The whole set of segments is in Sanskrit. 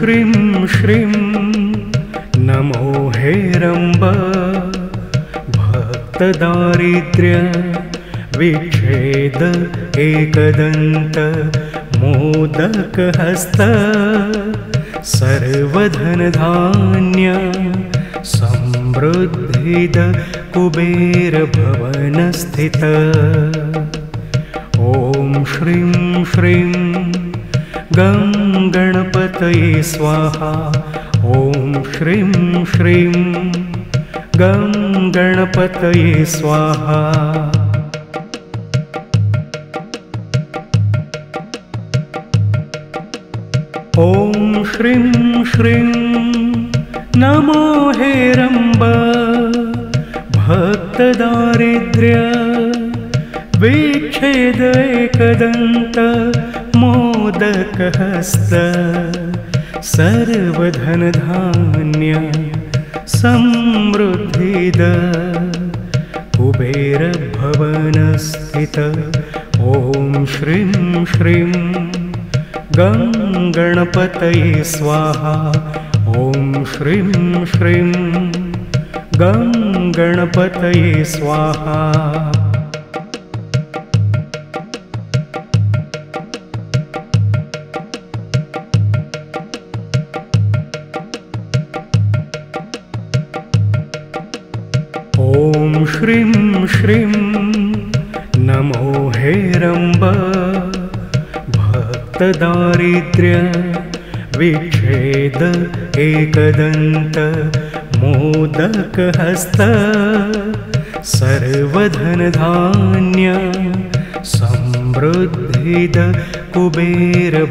श्रीं श्रीं नमो हेरम्ब भक्तदारिद्र्य विच्छेद एकदन्त मोदकहस्त सर्वधनधान्य समृद्धिद कुबेरभवनस्थित ॐ श्रीं श्रीं गं गणपतये स्वाहा ॐ श्रीं श्रीं गं गणपतये स्वाहा। ॐ श्रीं श्रीं नमो हेरम्ब भक्तदारिद्र्य विच्छेद एकदन्त मोदकहस्त सर्वधनधान्य समृद्धिद कुबेरभवनस्थित ॐ श्रीं श्रीं गं गणपतये स्वाहा ॐ श्रीं श्रीं गं गणपतये स्वाहा। ॐ श्रीं श्रीं नमो हेरम्ब भक्तदारिद्र्य विच्छेद एकदन्त मोदकहस्त सर्वधनधान्य समृद्धिद कुबेरभवनस्थित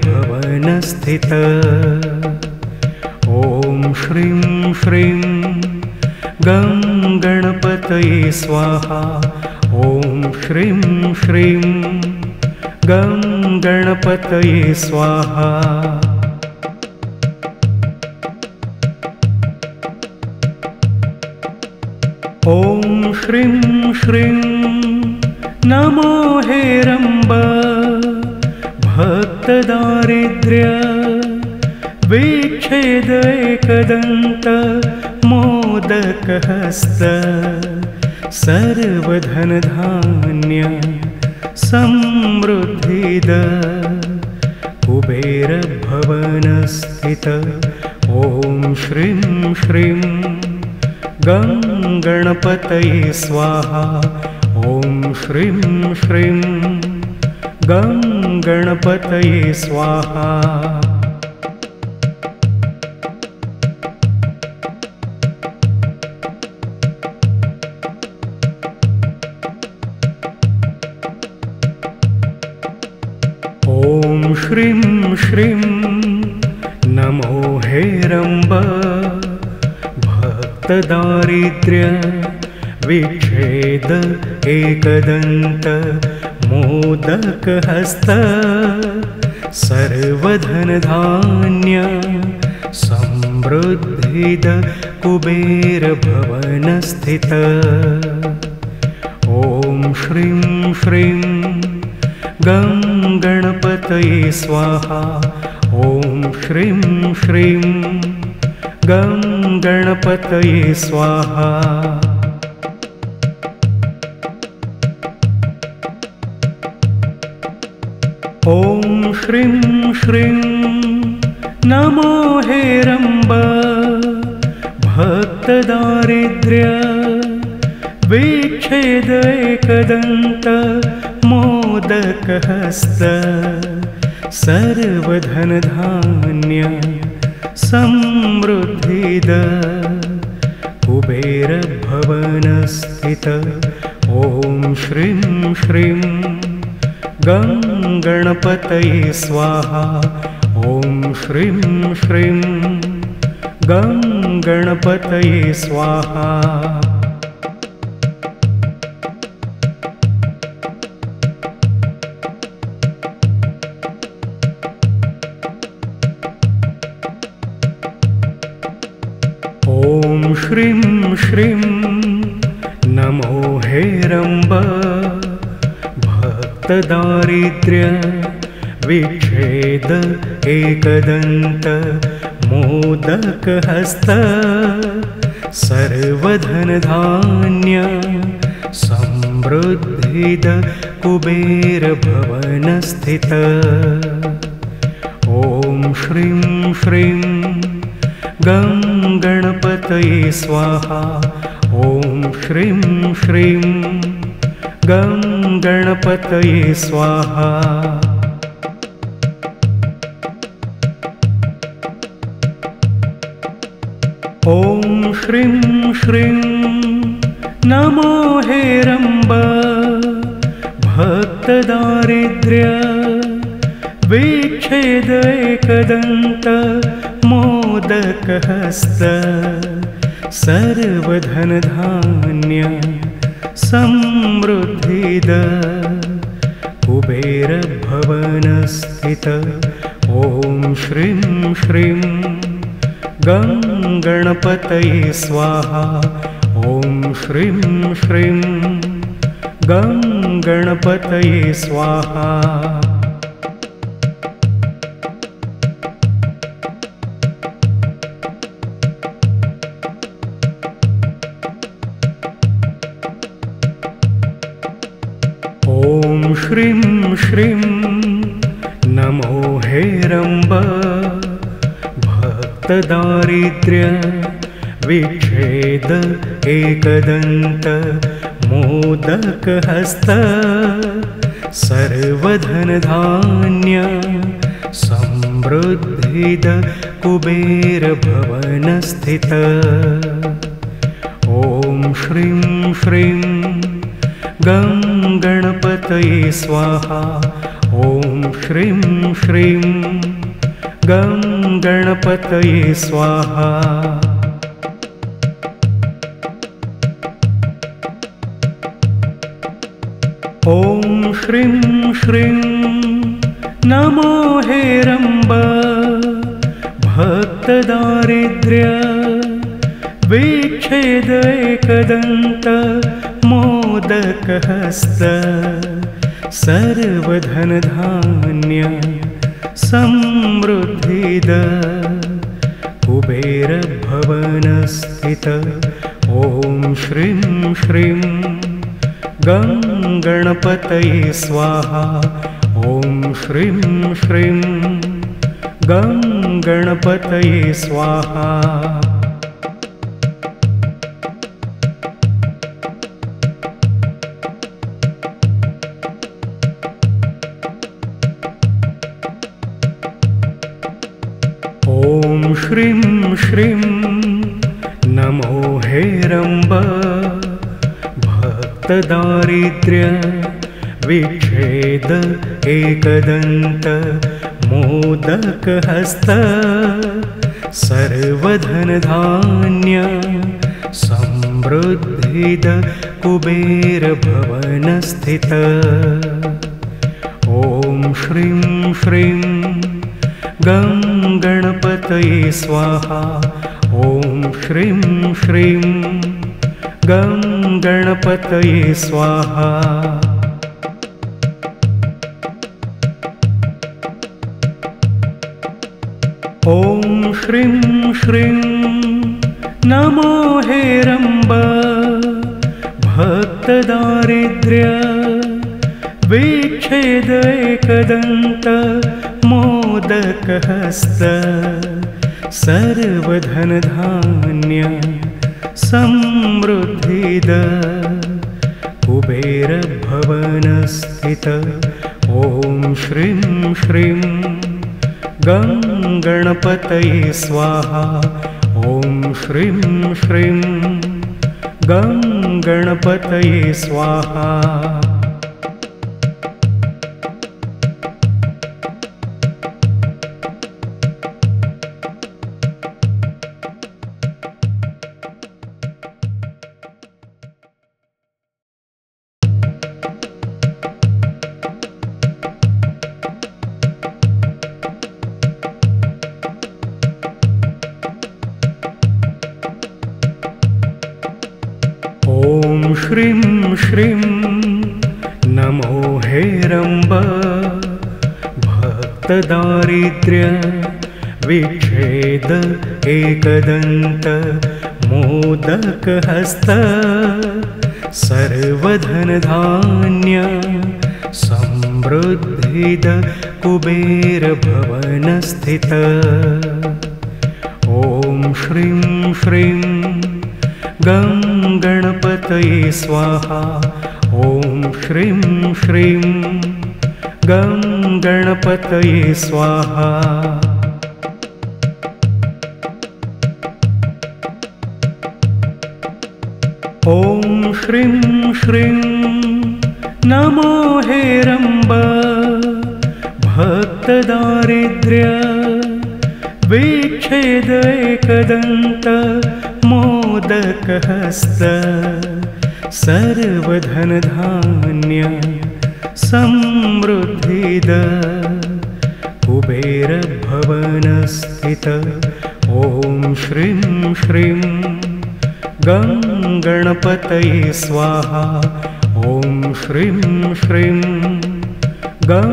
ॐ श्रीं श्रीं गं गणपतये स्वाहा ॐ श्रीं श्रीं गं गणपतये स्वाहा। ॐ श्रीं श्रीं नमो हेरम्ब भक्तदारिद्र्य विच्छेद एकदन्त मोदकहस्त सर्वधनधान्य समृद्धिद कुबेरभवनस्थित ॐ श्रीं श्रीं गं गणपतये स्वाहा ॐ श्रीं श्रीं गं गणपतये स्वाहा। ॐ श्रीं श्रीं नमो हेरम्ब भक्तदारिद्र्य विच्छेद एकदन्त मोदकहस्त सर्वधनधान्य समृद्धिद कुबेरभवनस्थित ॐ श्रीं श्रीं गं गणपतये स्वाहा ॐ श्रीं श्रीं गं गणपतये स्वाहा। ॐ श्रीं श्रीं नमो हेरम्ब भक्तदारिद्र्य विच्छेद एकदन्त मोदकहस्त सर्वधनधान्य समृद्धिद कुबेरभवनस्थित ॐ श्रीं श्रीं गं गणपतये स्वाहा ॐ श्रीं श्रीं गं गणपतये स्वाहा। ॐ श्रीं श्रीं नमो हेरम्ब भक्तदारिद्र्य विच्छेद एकदन्त मोदकहस्त सर्वधनधान्य समृद्धिद कुबेरभवनस्थित ॐ श्रीं श्रीं गं गणपतये स्वाहा ॐ श्रीं श्रीं गं गणपतये स्वाहा ॐ श्रीं श्रीं नमो हेरम्ब भक्तदारिद्र्य विच्छेद एकदन्त मोदकहस्त सर्वधनधान्य समृद्धिद कुबेरभवनस्थित ॐ श्रीं श्रीं गं गणपतये स्वाहा ॐ श्रीं श्रीं गं गणपतये स्वाहा ॐ श्रीं श्रीं नमो हेरम्ब भक्तदारिद्र्य विच्छेद एकदन्त मोदकहस्त सर्वधनधान्य समृद्धिद कुबेरभवनस्थित ॐ श्रीं श्रीं गं गणपतये स्वाहा ॐ श्रीं श्रीं गं गणपतये स्वाहा ॐ श्रीं श्रीं नमो हेरम्ब भक्तदारिद्र्य विच्छेद एकदन्त मोदकहस्त सर्वधनधान्य समृद्धिद कुबेरभवनस्थित ॐ श्रीं श्रीं गं गणपतये स्वाहा ॐ श्रीं श्रीं गं गणपतये स्वाहा ॐ श्रीं श्रीं नमो हेरम्ब भक्तदारिद्र्य विच्छेद एकदन्त मोदकहस्त सर्वधनधान्य समृद्धिद कुबेरभवनस्थित ॐ श्रीं श्रीं गं गणपतये स्वाहा ॐ श्रीं श्रीं गं गणपतये स्वाहा ॐ श्रीं श्रीं नमो हेरम्ब भक्तदारिद्र्य विच्छेद एकदन्त मोदकहस्त सर्वधनधान्य समृद्धिद कुबेरभवनस्थित ॐ श्रीं श्रीं गं गणपतये स्वाहा ॐ श्रीं श्रीं गं गणपतये स्वाहा ॐ श्रीं श्रीं नमो हेरम्ब भक्तदारिद्र्य विच्छेद एकदन्त मोदकहस्त सर्वधनधान्य समृद्धिद कुबेरभवनस्थित ॐ श्रीं श्रीं गं गणपतये स्वाहा ॐ श्रीं श्रीं गं गणपतये स्वाहा ॐ श्रीं श्रीं नमो हेरम्ब भक्तदारिद्र्य विच्छेद एकदन्त मोदकहस्त सर्वधनधान्य समृद्धिद कुबेरभवनस्थित ॐ श्रीं श्रीं गं गणपतये स्वाहा ॐ श्रीं श्रीं गं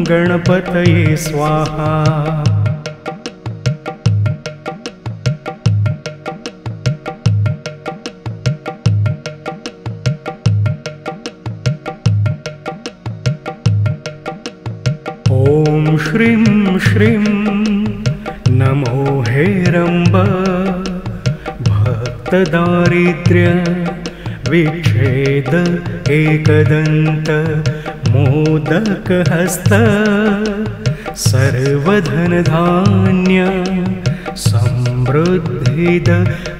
गणपतये स्वाहा ॐ श्रीं श्रीं नमो हेरम्ब भक्तदारिद्र्य विच्छेद एकदन्त मोदकहस्त सर्वधनधान्य समृद्धिद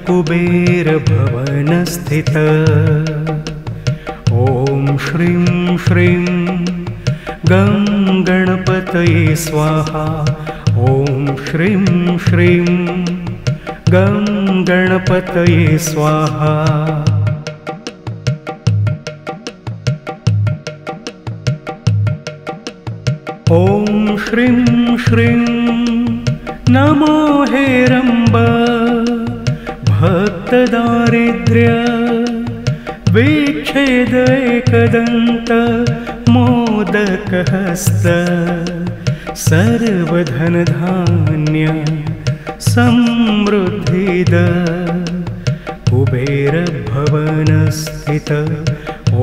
कुबेरभवनस्थित ॐ श्रीं श्रीं गं गणपतये स्वाहा ॐ श्रीं श्रीं गं गणपतये स्वाहा ॐ श्रीं श्रीं नमो हेरम्ब भक्तदारिद्र्य विच्छेद एकदन्त मोदकहस्त सर्वधनधान्य समृद्धिद कुबेरभवनस्थित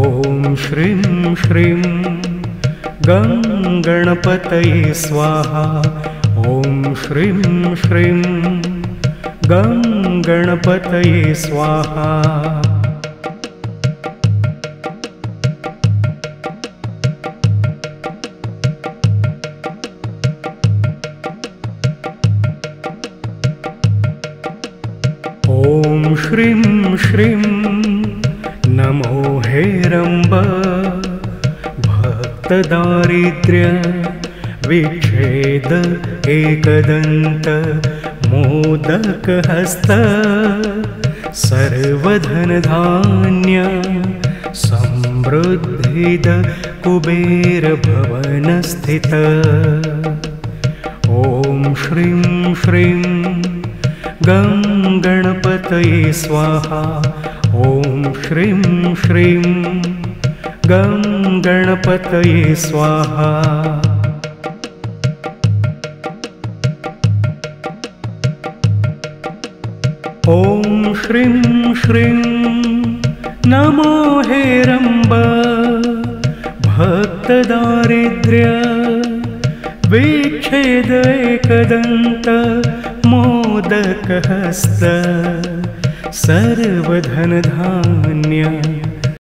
ॐ श्रीं श्रीं गं गणपतये स्वाहा ॐ श्रीं श्रीं गं गणपतये स्वाहा ॐ श्रीं श्रीं नमो हेरम्ब भक्तदारिद्र्य विच्छेद एकदन्त मोदकहस्त सर्वधनधान्य समृद्धिद कुबेरभवनस्थित ॐ श्रीं श्रीं गं गणपतये स्वाहा ॐ श्रीं श्रीं गं गणपतये स्वाहा ॐ श्रीं श्रीं नमो हेरम्ब भक्तदारिद्र्य विच्छेद एकदन्त मोदकहस्त सर्वधनधान्य